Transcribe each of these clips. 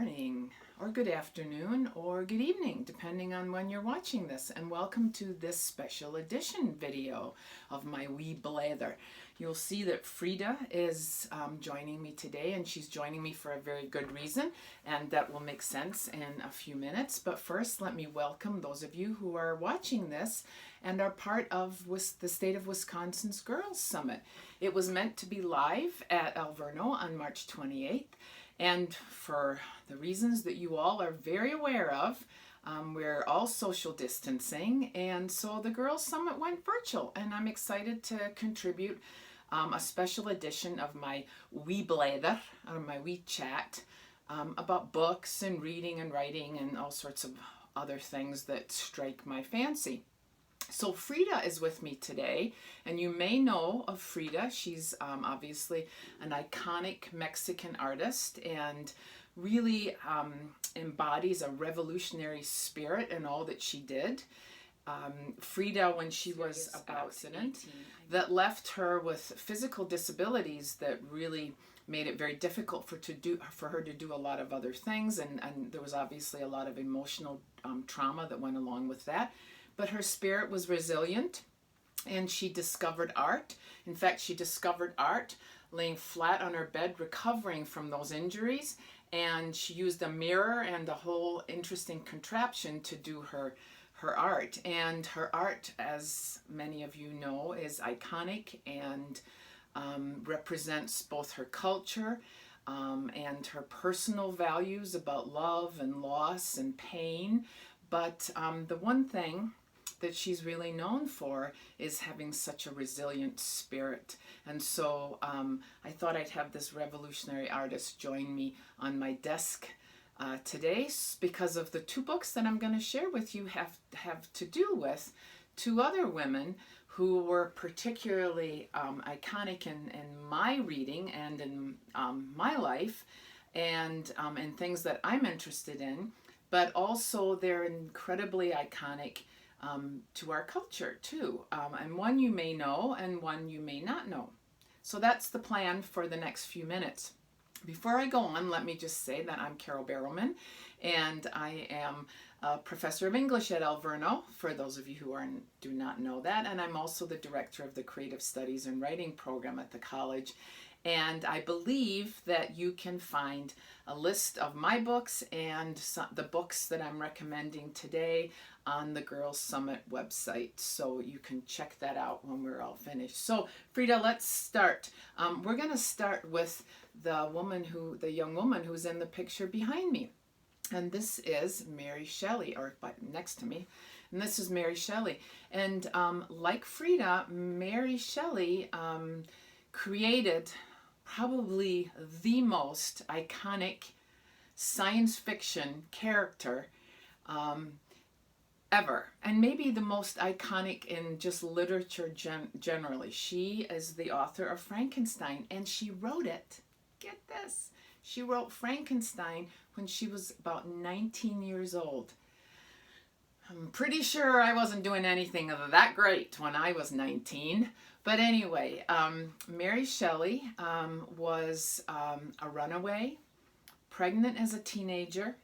morning, or good afternoon, or good evening, depending on when you're watching this, and welcome to this special edition video of my wee blether. You'll see that Frida is joining me today, and she's joining me for a very good reason, and that will make sense in a few minutes. But first, let me welcome those of you who are watching this and are part of the state of Wisconsin's Girls Summit. It was meant to be live at Alverno on March 28th. And for the reasons that you all are very aware of, we're all social distancing, and so the Girls Summit went virtual, and I'm excited to contribute a special edition of my wee blether, or my wee chat, about books and reading and writing and all sorts of other things that strike my fancy. So Frida is with me today, and you may know of Frida. She's obviously an iconic Mexican artist and really embodies a revolutionary spirit in all that she did. Frida, when she was about accident that left her with physical disabilities that really made it very difficult for her to do a lot of other things, and there was obviously a lot of emotional trauma that went along with that. But her spirit was resilient, and she discovered art. In fact, she discovered art laying flat on her bed, recovering from those injuries, and she used a mirror and a whole interesting contraption to do her art. And her art, as many of you know, is iconic and represents both her culture and her personal values about love and loss and pain. But the one thing that she's really known for is having such a resilient spirit. And so I thought I'd have this revolutionary artist join me on my desk today, because of the two books that I'm going to share with you have to do with two other women who were particularly iconic in my reading and in my life, and things that I'm interested in, but also they're incredibly iconic to our culture too, and one you may know and one you may not know. So that's the plan for the next few minutes. Before I go on, let me just say that I'm Carole Barrowman, and I am a professor of English at Alverno, for those of you who do not know that, and I'm also the director of the Creative Studies and Writing program at the college. And I believe that you can find a list of my books and the books that I'm recommending today on the Girls Summit website, so you can check that out when we're all finished. So Frida, let's start. We're going to start with the young woman who's in the picture behind me, and this is Mary Shelley, or next to me, and this is Mary Shelley. And like Frida, Mary Shelley created probably the most iconic science fiction character ever, and maybe the most iconic in just literature generally. She is the author of Frankenstein, and she wrote it. Get this. She wrote Frankenstein when she was about 19 years old. I'm pretty sure I wasn't doing anything that great when I was 19. But anyway, Mary Shelley was a runaway, pregnant as a teenager,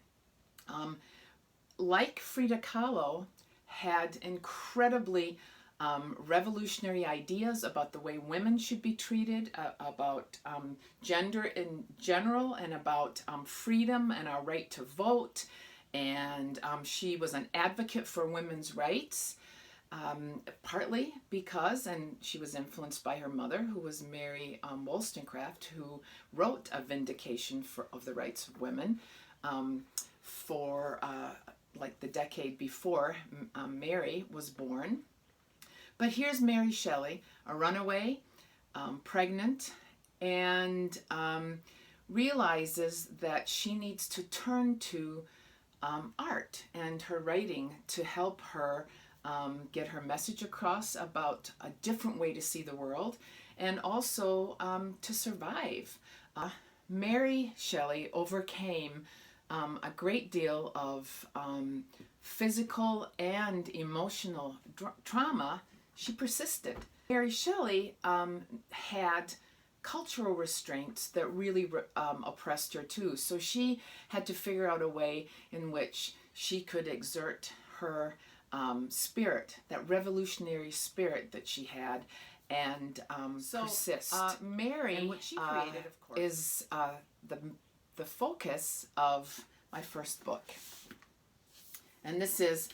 like Frida Kahlo, had incredibly revolutionary ideas about the way women should be treated, about gender in general, and about freedom and our right to vote. And she was an advocate for women's rights, partly because, and she was influenced by her mother, who was Mary Wollstonecraft, who wrote A Vindication of the Rights of Women for like the decade before Mary was born. But here's Mary Shelley, a runaway, pregnant, and realizes that she needs to turn to art and her writing to help her get her message across about a different way to see the world, and also to survive. Mary Shelley overcame a great deal of physical and emotional trauma. She persisted. Mary Shelley had cultural restraints that really oppressed her too. So she had to figure out a way in which she could exert her spirit, that revolutionary spirit that she had, and persist. Mary, and what she created, of course, is the focus of my first book. And this is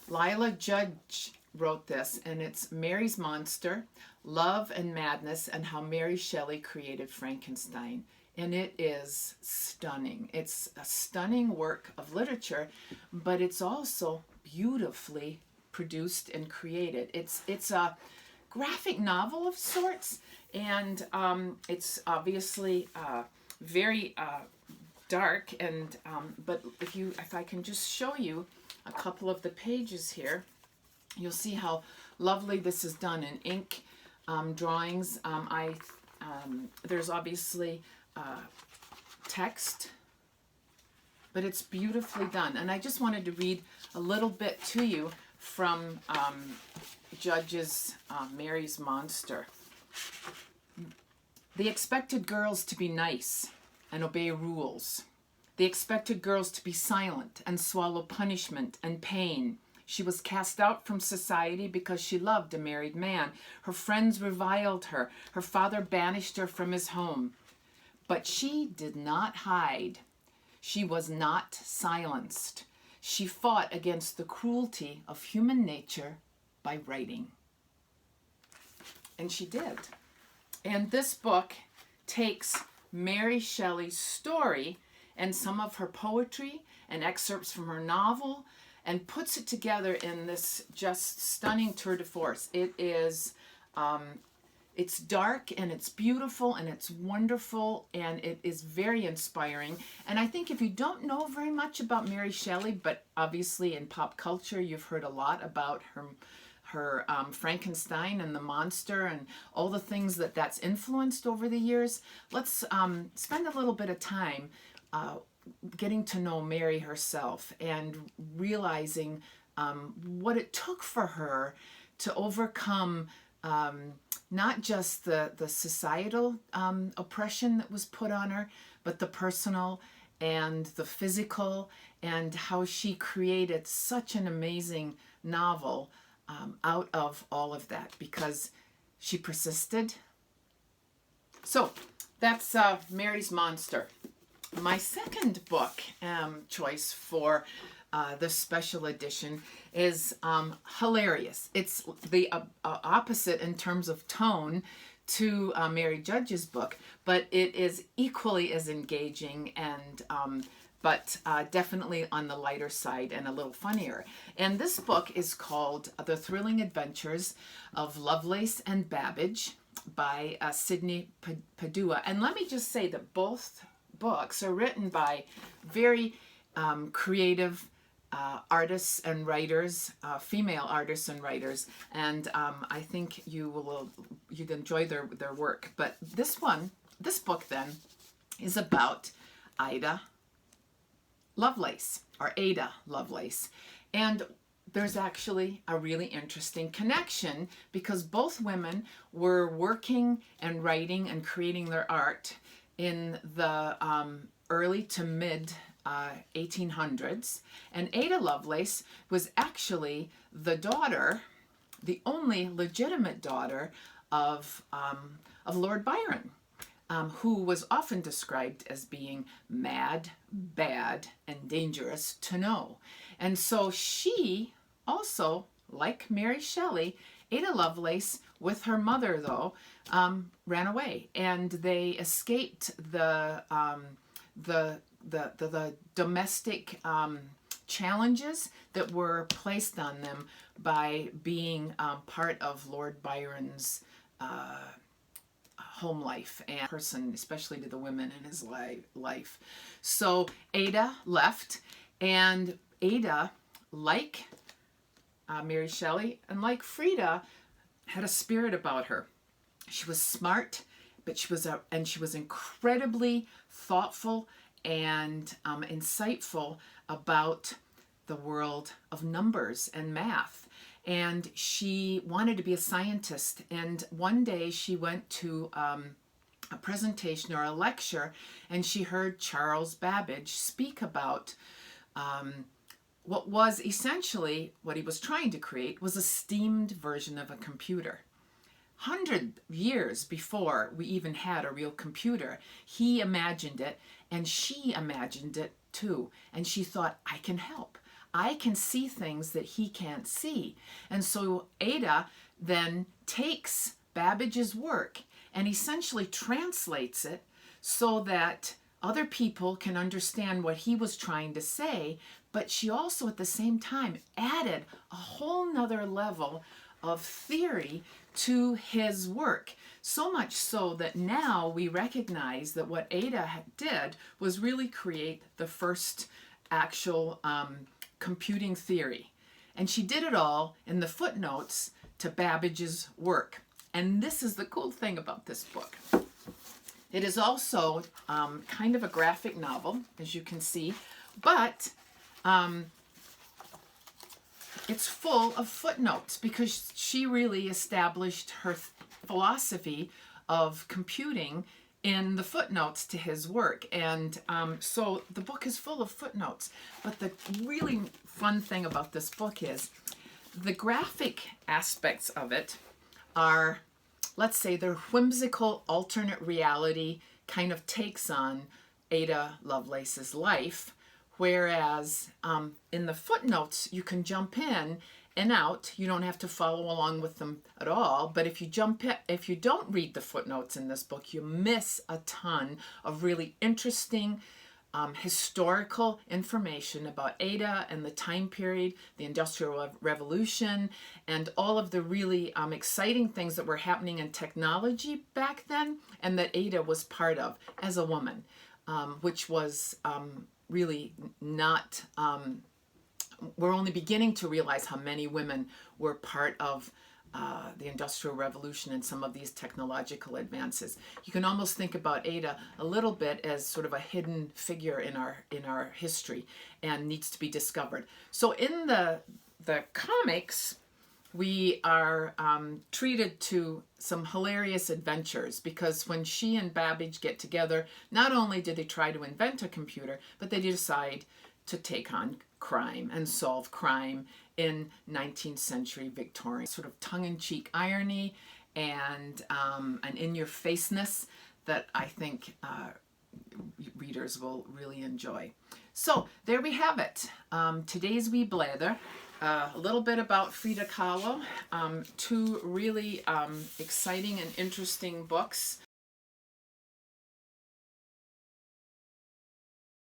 Lila Judge wrote this, and it's Mary's Monster, Love and Madness, and How Mary Shelley Created Frankenstein. And it is stunning. It's a stunning work of literature, but it's also beautifully produced and created. It's a graphic novel of sorts, and it's obviously very dark. And but if I can just show you a couple of the pages here, you'll see how lovely this is done in ink drawings. There's obviously text, but it's beautifully done. And I just wanted to read a little bit to you from Judge's Mary's Monster. They expected girls to be nice and obey rules. They expected girls to be silent and swallow punishment and pain. She was cast out from society because she loved a married man. Her friends reviled her. Her father banished her from his home. But she did not hide. She was not silenced. She fought against the cruelty of human nature by writing. And she did. And this book takes Mary Shelley's story and some of her poetry and excerpts from her novel and puts it together in this just stunning tour de force. It is, it's dark and it's beautiful and it's wonderful and it is very inspiring. And I think if you don't know very much about Mary Shelley, but obviously in pop culture you've heard a lot about her Frankenstein and the monster and all the things that's influenced over the years, let's spend a little bit of time getting to know Mary herself and realizing what it took for her to overcome not just the societal oppression that was put on her, but the personal and the physical, and how she created such an amazing novel out of all of that because she persisted. So that's Mary's Monster. My second book choice for this special edition is hilarious. It's the opposite in terms of tone to Mary Judge's book, but it is equally as engaging and but definitely on the lighter side and a little funnier. And this book is called The Thrilling Adventures of Lovelace and Babbage by Sidney Padua. And let me just say that both books are written by very creative artists and writers, female artists and writers, and I think you'd enjoy their work. But this book then is about Ada Lovelace, or Ada Lovelace, and there's actually a really interesting connection because both women were working and writing and creating their art in the early to mid 1800s, and Ada Lovelace was actually the daughter, the only legitimate daughter of Lord Byron, who was often described as being mad, bad, and dangerous to know. And so she also, like Mary Shelley, Ada Lovelace, with her mother though, ran away, and they escaped the domestic challenges that were placed on them by being part of Lord Byron's home life and person, especially to the women in his life. So Ada left, and Ada, like Mary Shelley and like Frida, had a spirit about her. She was smart, but she was incredibly thoughtful and insightful about the world of numbers and math. and she wanted to be a scientist. And one day she went to a presentation or a lecture, and she heard Charles Babbage speak about what was essentially what he was trying to create was a steamed version of a computer. 100 years before we even had a real computer, he imagined it, and she imagined it too. And she thought, I can help. I can see things that he can't see. And so Ada then takes Babbage's work and essentially translates it so that other people can understand what he was trying to say, but she also at the same time added a whole nother level of theory to his work. So much so that now we recognize that what Ada did was really create the first actual computing theory. And she did it all in the footnotes to Babbage's work. And this is the cool thing about this book. It is also kind of a graphic novel, as you can see, but it's full of footnotes because she really established her philosophy of computing in the footnotes to his work. And so the book is full of footnotes. But the really fun thing about this book is the graphic aspects of it are, let's say, they're whimsical alternate reality kind of takes on Ada Lovelace's life. Whereas in the footnotes, you can jump in and out. You don't have to follow along with them at all. But if you don't read the footnotes in this book, you miss a ton of really interesting historical information about Ada and the time period, the Industrial Revolution, and all of the really exciting things that were happening in technology back then, and that Ada was part of as a woman, which was really not, we're only beginning to realize how many women were part of the Industrial Revolution and some of these technological advances. You can almost think about Ada a little bit as sort of a hidden figure in our history and needs to be discovered. So in the comics, we are treated to some hilarious adventures, because when she and Babbage get together, not only do they try to invent a computer, but they decide to take on crime and solve crime in 19th century Victorian. Sort of tongue-in-cheek irony and an in-your-faceness that I think readers will really enjoy. So there we have it. Today's wee blether. A little bit about Frida Kahlo. Two really exciting and interesting books.